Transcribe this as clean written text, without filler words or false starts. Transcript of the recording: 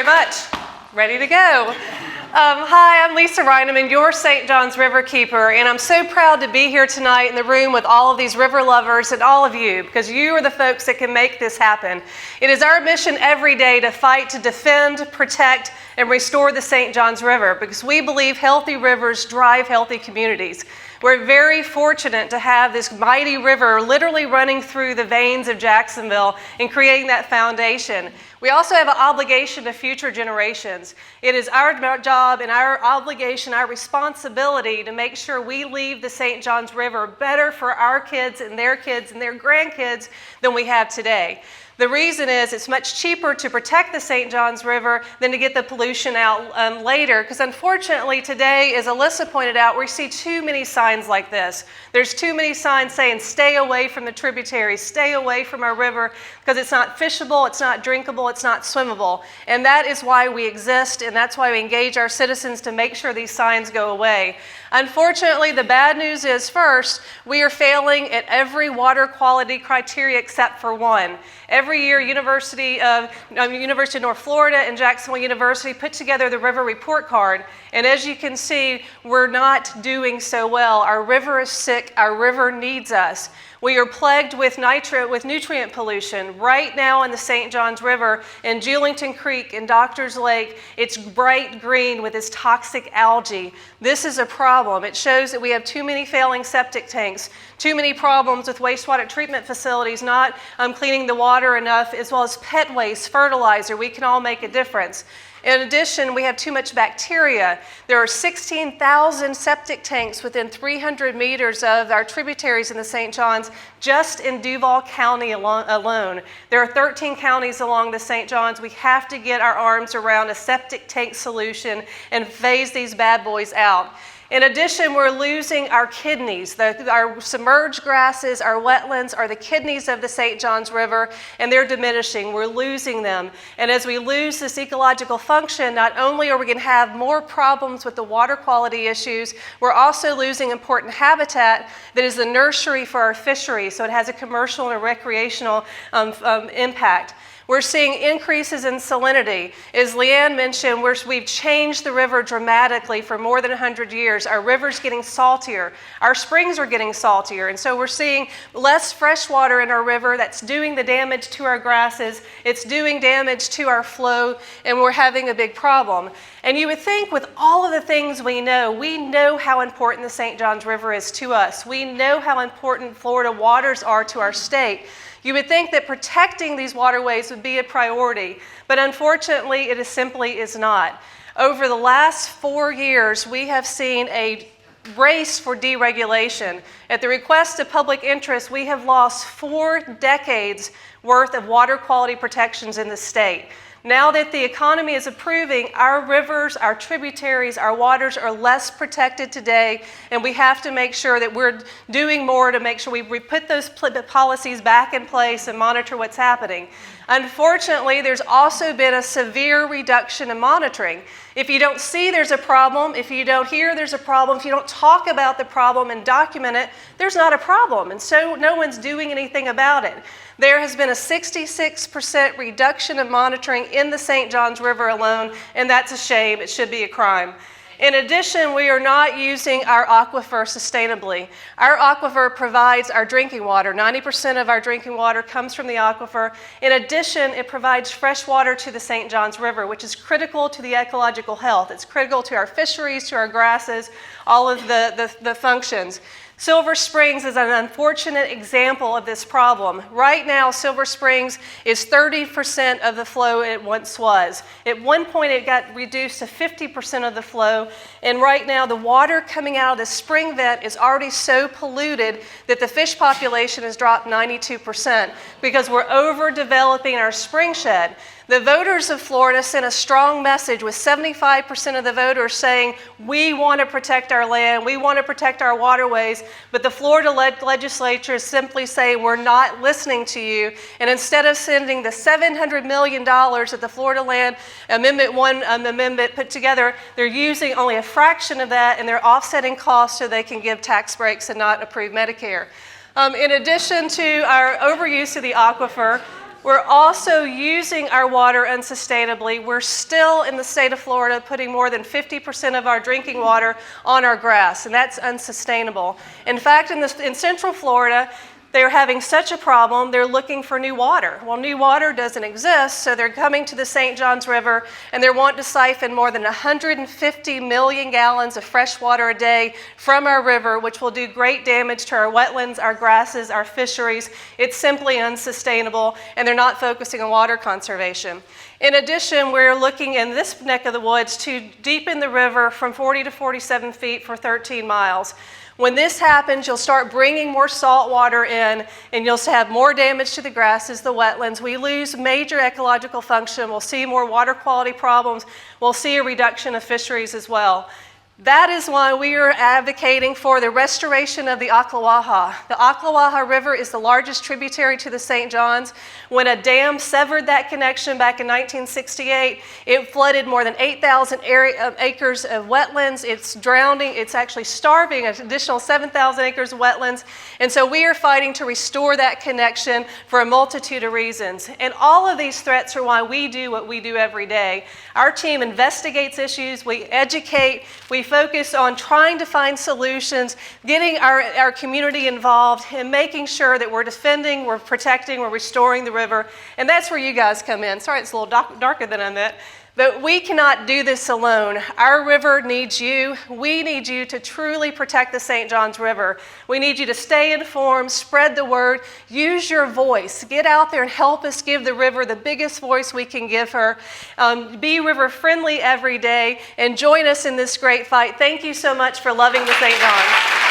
very much. Ready to go. Hi, I'm Lisa Rinaman, your St. John's Riverkeeper, and I'm so proud to be here tonight in the room with all of these river lovers and all of you, because you are the folks that can make this happen. It is our mission every day to fight to defend, protect, and restore the St. John's River, because we believe healthy rivers drive healthy communities. We're very fortunate to have this mighty river literally running through the veins of Jacksonville and creating that foundation. We also have an obligation to future generations. It is our job and our obligation, our responsibility to make sure we leave the St. John's River better for our kids and their grandkids than we have today. The reason is it's much cheaper to protect the St. John's River than to get the pollution out later, because unfortunately today, as Alyssa pointed out, we see too many signs like this. There's too many signs saying stay away from the tributaries, stay away from our river, because it's not fishable, it's not drinkable, it's not swimmable. And that is why we exist, and that's why we engage our citizens to make sure these signs go away. Unfortunately, the bad news is, first, we are failing at every water quality criteria except for one. Every year, University of North Florida and Jacksonville University put together the river report card. And as you can see, we're not doing so well. Our river is sick. Our river needs us. We are plagued with nutrient pollution. Right now in the St. John's River, in Julington Creek, in Doctors Lake, it's bright green with its toxic algae. This is a problem. It shows that we have too many failing septic tanks, too many problems with wastewater treatment facilities not cleaning the water enough, as well as pet waste, fertilizer. We can all make a difference. In addition, we have too much bacteria. There are 16,000 septic tanks within 300 meters of our tributaries in the St. John's, just in Duval County alone. There are 13 counties along the St. John's. We have to get our arms around a septic tank solution and phase these bad boys out. In addition, we're losing our kidneys. Our submerged grasses, our wetlands are the kidneys of the St. John's River, and they're diminishing. We're losing them. And as we lose this ecological function, not only are we going to have more problems with the water quality issues, we're also losing important habitat that is the nursery for our fisheries, so it has a commercial and a recreational impact. We're seeing increases in salinity. As Leanne mentioned, we've changed the river dramatically for more than 100 years. Our river's getting saltier. Our springs are getting saltier. And so we're seeing less fresh water in our river. That's doing the damage to our grasses. It's doing damage to our flow, and we're having a big problem. And you would think with all of the things we know how important the St. John's River is to us. We know how important Florida waters are to our state. You would think that protecting these waterways would be a priority, but unfortunately it simply is not. Over the last 4 years, we have seen a race for deregulation. At the request of public interest, we have lost 4 decades worth of water quality protections in the state. Now that the economy is improving, our rivers, our tributaries, our waters are less protected today, and we have to make sure that we're doing more to make sure we put those policies back in place and monitor what's happening. Unfortunately, there's also been a severe reduction in monitoring. If you don't see there's a problem, if you don't hear there's a problem, if you don't talk about the problem and document it, there's not a problem, and so no one's doing anything about it. There has been a 66% reduction in monitoring in the St. John's River alone, and that's a shame. It should be a crime. In addition, we are not using our aquifer sustainably. Our aquifer provides our drinking water. 90% of our drinking water comes from the aquifer. In addition, it provides fresh water to the St. John's River, which is critical to the ecological health. It's critical to our fisheries, to our grasses, all of the functions. Silver Springs is an unfortunate example of this problem. Right now, Silver Springs is 30% of the flow it once was. At one point, it got reduced to 50% of the flow, and right now, the water coming out of the spring vent is already so polluted that the fish population has dropped 92% because we're overdeveloping our spring shed. The voters of Florida sent a strong message with 75% of the voters saying, we want to protect our land, we want to protect our waterways, but the Florida legislature is simply saying, we're not listening to you. And instead of sending the $700 million that the Florida Land Amendment 1 amendment put together, they're using only a fraction of that, and they're offsetting costs so they can give tax breaks and not approve Medicare. In addition to our overuse of the aquifer, We're also using our water unsustainably. We're still in the state of Florida putting more than 50% of our drinking water on our grass, and that's unsustainable. In fact, in Central Florida, they're having such a problem, they're looking for new water. Well, new water doesn't exist, so they're coming to the St. Johns River, and they want to siphon more than 150 million gallons of fresh water a day from our river, which will do great damage to our wetlands, our grasses, our fisheries. It's simply unsustainable, and they're not focusing on water conservation. In addition, we're looking in this neck of the woods to deepen the river from 40 to 47 feet for 13 miles. When this happens, you'll start bringing more salt water in, and you'll have more damage to the grasses, the wetlands. We lose major ecological function. We'll see more water quality problems. We'll see a reduction of fisheries as well. That is why we are advocating for the restoration of the Ocklawaha. The Ocklawaha River is the largest tributary to the St. Johns. When a dam severed that connection back in 1968, it flooded more than 8,000 acres of wetlands. It's drowning, it's actually starving an additional 7,000 acres of wetlands. And so we are fighting to restore that connection for a multitude of reasons. And all of these threats are why we do what we do every day. Our team investigates issues, we educate, we focus on trying to find solutions, getting our community involved, and making sure that we're defending, we're protecting, we're restoring the river. And that's where you guys come in. Sorry, it's a little darker than I meant. But we cannot do this alone. Our river needs you. We need you to truly protect the St. Johns River. We need you to stay informed, spread the word, use your voice. Get out there and help us give the river the biggest voice we can give her. Be river friendly every day and join us in this great fight. Thank you so much for loving the St. Johns.